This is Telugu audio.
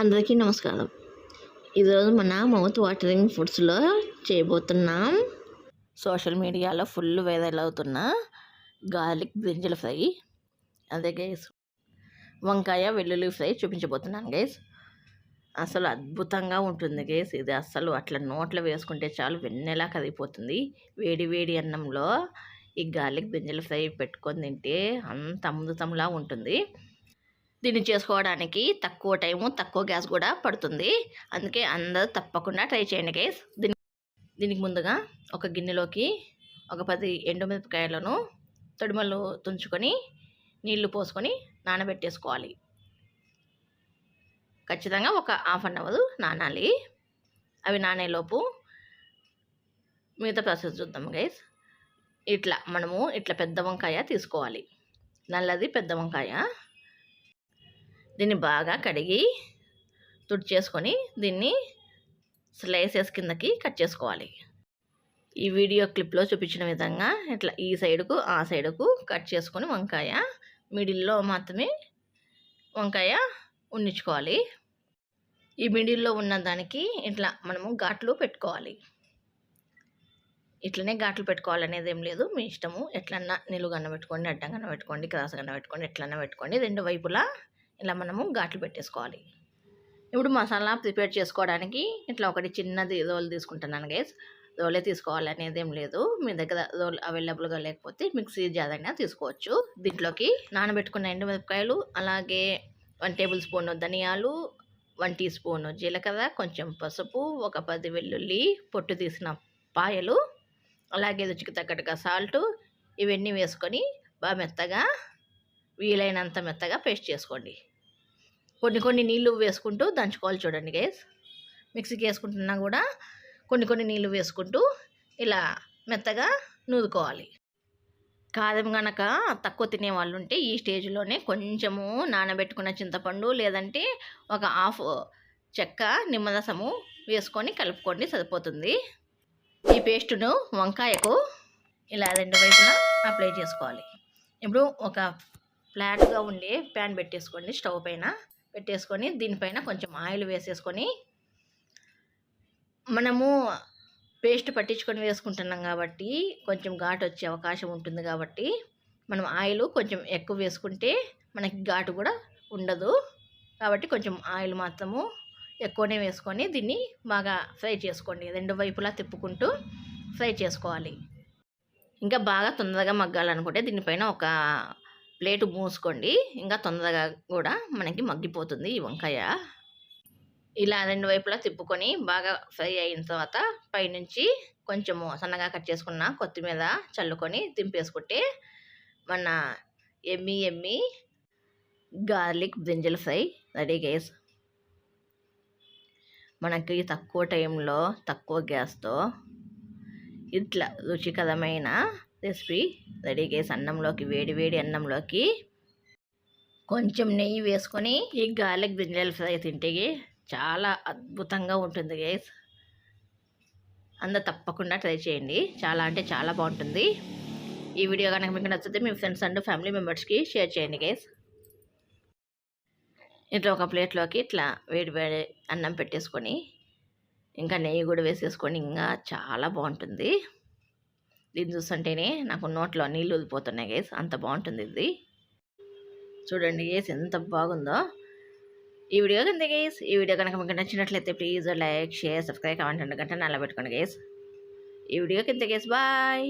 అందరికీ నమస్కారం. ఈరోజు మన మౌత్ వాటరింగ్ ఫుడ్స్లో చేయబోతున్నాం. సోషల్ మీడియాలో ఫుల్ వైరల్ అవుతున్న గార్లిక్ బ్రింజల్ ఫ్రై, అదే గైస్ వంకాయ వెల్లుల్లి ఫ్రై చూపించబోతున్నాను గైస్. అసలు అద్భుతంగా ఉంటుంది గైస్. ఇది అసలు అట్లా నోట్లో వేసుకుంటే చాలు వెన్నెలా కరిగిపోతుంది. వేడి వేడి అన్నంలో ఈ గార్లిక్ బ్రింజల్ ఫ్రై పెట్టుకొని తింటే అంత అమృతంలా ఉంటుంది. దీన్ని చేసుకోవడానికి తక్కువ టైము తక్కువ గ్యాస్ కూడా పడుతుంది. అందుకే అందరూ తప్పకుండా ట్రై చేయండి గైస్. దీనికి ముందుగా ఒక గిన్నెలోకి ఒక 10 ఎండుమిరపకాయలను తొడిమలు తుంచుకొని నీళ్లు పోసుకొని నానబెట్టేసుకోవాలి. ఖచ్చితంగా ఒక హాఫ్ అన్ అవర్ నానాలి. అవి నానేలోపు మిగతా ప్రాసెస్ చూద్దాం గైస్. మనము ఇట్లా పెద్ద వంకాయ తీసుకోవాలి. నల్లది పెద్ద వంకాయ. దీన్ని బాగా కడిగి తుడిచేసుకొని దీన్ని స్లైసెస్ కిందకి కట్ చేసుకోవాలి. ఈ వీడియో క్లిప్లో చూపించిన విధంగా ఇట్లా ఈ సైడుకు ఆ సైడుకు కట్ చేసుకొని వంకాయ మిడిల్లో మాత్రమే వంకాయ ఉండించుకోవాలి. ఈ మిడిల్లో ఉన్న దానికి ఇట్లా మనము ఘాట్లు పెట్టుకోవాలి. ఇట్లనే ఘాట్లు పెట్టుకోవాలనేది ఏం లేదు, మీ ఇష్టము. ఎట్లన్నా నిలువుగన్న పెట్టుకోండి, అడ్డంగన్న పెట్టుకోండి, క్రాస్గన్న పెట్టుకోండి, ఎట్లన్నా పెట్టుకోండి. రెండు వైపులా ఇలా మనము ఘాట్లు పెట్టేసుకోవాలి. ఇప్పుడు మసాలా ప్రిపేర్ చేసుకోవడానికి ఇట్లా ఒకటి చిన్నది రోల్ తీసుకుంటున్నాను గైస్. రోలే తీసుకోవాలనేది ఏం లేదు, మీ దగ్గర రోల్ అవైలబుల్గా లేకపోతే మిక్సీ జార్ అయినా తీసుకోవచ్చు. దీంట్లోకి నానబెట్టుకున్న ఎండుమిరపకాయలు, అలాగే 1 టేబుల్ స్పూన్ ధనియాలు, 1 టీ స్పూన్ జీలకర్ర, కొంచెం పసుపు, ఒక 10 వెల్లుల్లి పొట్టు తీసిన పాయలు, అలాగే రుచికి తగ్గట్టుగా సాల్ట్, ఇవన్నీ వేసుకొని బాగా మెత్తగా వీలైనంత మెత్తగా పేస్ట్ చేసుకోండి. కొన్ని నీళ్ళు వేసుకుంటూ దంచుకోవాలి. చూడండి గైస్, మిక్సీకి వేసుకుంటున్నా కూడా కొన్ని నీళ్ళు వేసుకుంటూ ఇలా మెత్తగా నూరుకోవాలి. కారం కనుక తక్కువ తినే వాళ్ళు ఉంటే ఈ స్టేజ్లోనే కొంచెము నానబెట్టుకున్న చింతపండు, లేదంటే ఒక హాఫ్ చెక్క నిమ్మరసము వేసుకొని కలుపుకోండి, సరిపోతుంది. ఈ పేస్టును వంకాయకు ఇలా రెండు వైపులా అప్లై చేసుకోవాలి. ఇప్పుడు ఒక ఫ్లాట్గా ఉండే ప్యాన్ పెట్టేసుకోండి, స్టవ్ పైన పెట్టేసుకొని దీనిపైన కొంచెం ఆయిల్ వేసేసుకొని, మనము పేస్ట్ పట్టించుకొని వేసుకుంటున్నాం కాబట్టి కొంచెం ఘాటు వచ్చే అవకాశం ఉంటుంది. కాబట్టి మనం ఆయిల్ కొంచెం ఎక్కువ వేసుకుంటే మనకి ఘాటు కూడా ఉండదు. కాబట్టి కొంచెం ఆయిల్ మాత్రము ఎక్కువనే వేసుకొని దీన్ని బాగా ఫ్రై చేసుకోండి. రెండు వైపులా తిప్పుకుంటూ ఫ్రై చేసుకోవాలి. ఇంకా బాగా తొందరగా మగ్గాలనుకుంటే దీనిపైన ఒక ప్లేటు మూసుకోండి, ఇంకా తొందరగా కూడా మనకి మగ్గిపోతుంది ఈ వంకాయ. ఇలా రెండు వైపులా తిప్పుకొని బాగా ఫ్రై అయిన తర్వాత పైనుంచి కొంచెము సన్నగా కట్ చేసుకున్న కొత్తిమీర చల్లుకొని దింపేసుకుంటే మన ఎమ్మి garlic brinjal fry ready guys. మనకి తక్కువ టైంలో తక్కువ గ్యాస్తో ఇట్లా రుచికరమైన రెసిపీ రెడీ గైస్. అన్నంలోకి వేడి అన్నంలోకి కొంచెం నెయ్యి వేసుకొని ఈ గార్లిక్ బ్రింజల్ ఫ్రై తింటే చాలా అద్భుతంగా ఉంటుంది గైస్. అందరూ తప్పకుండా ట్రై చేయండి, చాలా అంటే చాలా బాగుంటుంది. ఈ వీడియో కనుక మీకు నచ్చితే మీ ఫ్రెండ్స్ అండ్ ఫ్యామిలీ మెంబర్స్కి షేర్ చేయండి గైస్. ఇట్లా ఒక ప్లేట్లోకి ఇట్లా వేడి అన్నం పెట్టేసుకొని ఇంకా నెయ్యి కూడా వేసేసుకొని ఇంకా చాలా బాగుంటుంది. దీన్ని చూస్తుంటేనే నాకు నోట్లో నీళ్ళు వదిలిపోతున్నాయి గైస్, అంత బాగుంటుంది ఇది. చూడండి గైస్ ఎంత బాగుందో. ఈ వీడియో కింద గైస్, ఈ వీడియో కనుక మీకు నచ్చినట్లయితే please like, share, subscribe, comment and గంట నల్ల పెట్టుకోండి గైస్. ఈ వీడియో కింద గైస్, బాయ్.